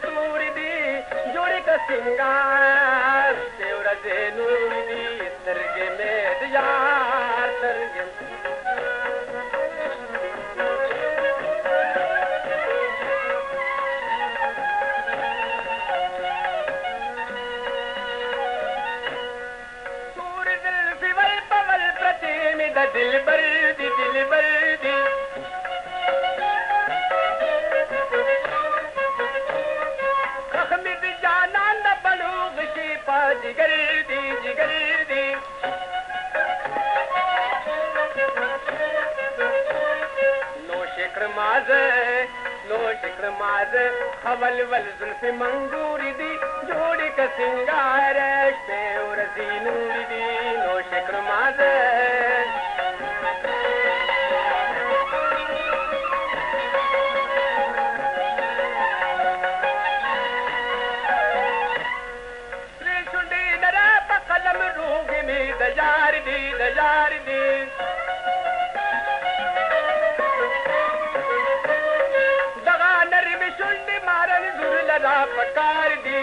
तूरी दी जोड़ी का सिंगार तेवरजे नूरी दी सरगे में दियार सरगे सूर दिल फिवल पवल प्रति में दिल बर्दी जिगर दी नो शिक्र माज खवल वल जुल्फी मंगूरी दी जोड़ी का सिंगार पेवरजी नूरी दी नो शिक्र माज दजार दी दगा नरी में शुंडी मारन दूर लगा पकार दी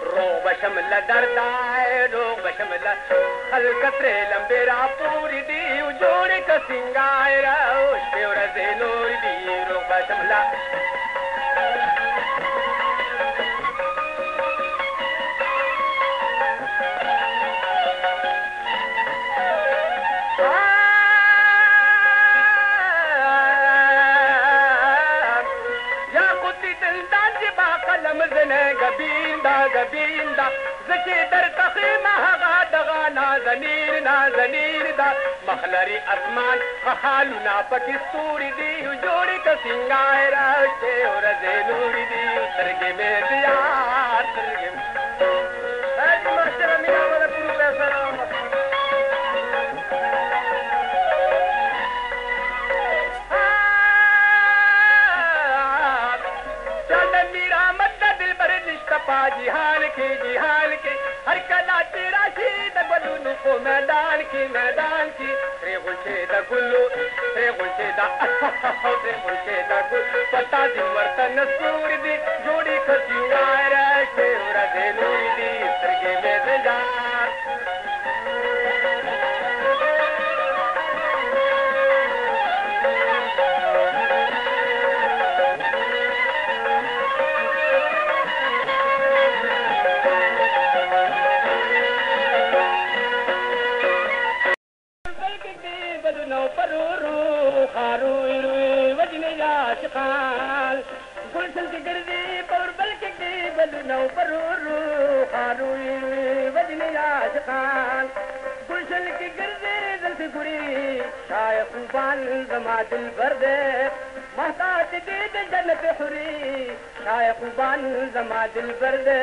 रो बशमला दरदाए रो बशमला हलकतरे लंबेरा पूरी दी जोड़े का सिंगार पेवरजे नूरी दी रो बशमला गबींदा ज़के दर तख़ीमा हगा दगा नाज़नीर दा मखलरी आसमान खखालुना पकी सूरी दी जोड़ी का सिंगार तेवरजे नूरी दी सरगे में दियार सरगे मास्टर मीरा वाला पुरु पैसा जिहाल के हर कला तेरा शीद बलून को मैदान की रे गुलशे दा गुल पता दिन वर्तन सूर दी जोड़ी खसिंगार तेवरजे नूरी दी सरगे में दियार गुलशन की गिरदी पर बल के बलुनौ परूरू खारूई वजने आशिकान गुलशन की गिरदी जल्दी गुरी शाय खूबान जमा दिल भर दे महतात दीद जन्नत हुरी शाय खूबान जमा दिल भर दे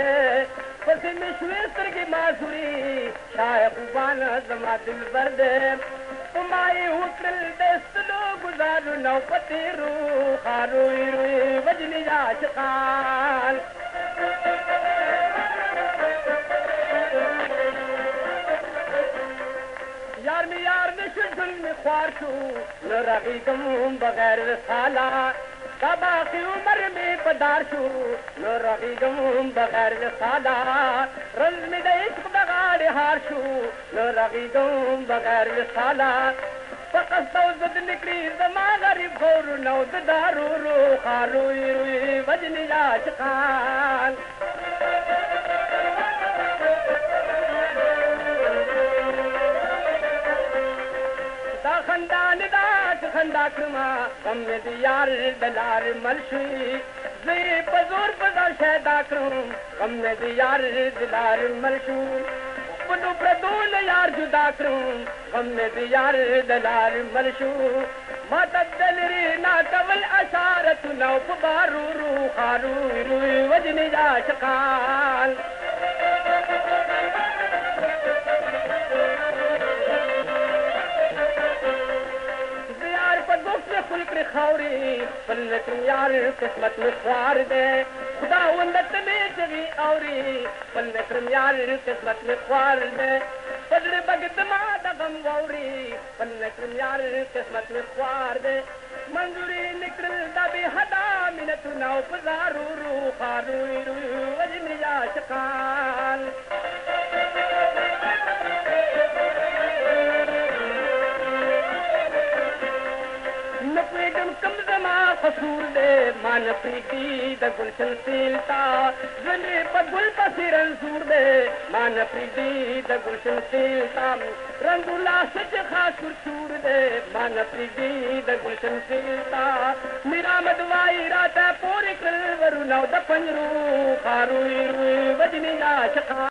पसी मिश्वेस्तर की मासूरी शाय खूबान जमा दिल भर दे तुम्हारी उतरल दस्तलो गुजारू नौपति रू खारूई रुई वजनी आशिकान यार में शुद्धल में ख्वारशू न रही गम बगैर साला बाकी उम्र में पदारशू न रही गम बगैर साला रंग में इश्क बगाड़ हारशू न रही गम बगैर साला फकत तौजद निकली जमा गरीब गौर नौद दारू रो खारूई रुई वजनी आशिकान खंडा क्रमा कम दियार दलार मलशुई जे पजोर पजा शैदा क्रुम कम दियार दलार मलशु पुनु प्रदूल यार जुदा क्रुम कम दियार दलार मलशु माता दलरी ना तवल अशारत नौ बारू रू खारू रुई वजनी आशिकान खावरी पल्लत यार किस्मत में ख्वार दे खुदा वंदत में जगी औरी पल्लत यार किस्मत में ख्वार दे पजड़ बगत मा दगम गौरी फन यार किस्मत में ख्वार दे मंजूरी निकल दबी हदा मिनत नौ पजारू रू खारू रू वजन या शकान कम जमा कसूर दे मान प्रीति द गुलशन सीलता जने पगुल पसिरन सूर दे मान प्रीति द गुलशन सीलता रंगुला सच खासुर सूर दे मान प्रीति द गुलशन सीलता मेरा मदवाई रात पूरी कल वरु नौ द पंजरू खारू वजनी या शका